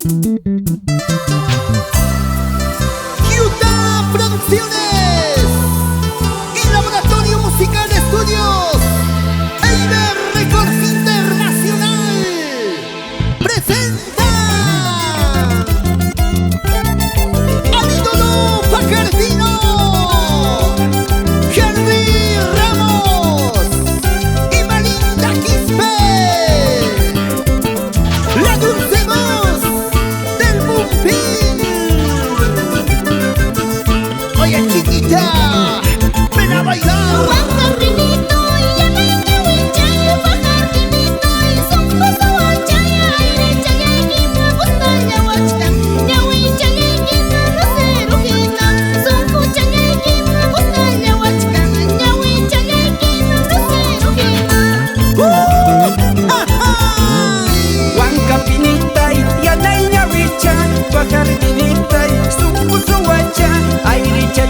Utah Producciones y Laboratorio Musical Estudios Eiber Records Internacional presenta al ídolo pacardino Henry Ramos y Malinda Quispe, la dulce voz del Bumpín. Oye chiquita, ven a bailar. Pacardinito y ya me ñahuichaya, pacardinito y son cosa guachaya, airechaya y me gusta ñahuachca, ñahuichaya y no se rojita, son fuchaya y me gusta ñahuachca, ñahuichaya y no se rojita. Huancapinita y yanay ñawicha, pacardinita y supusuacha, airicha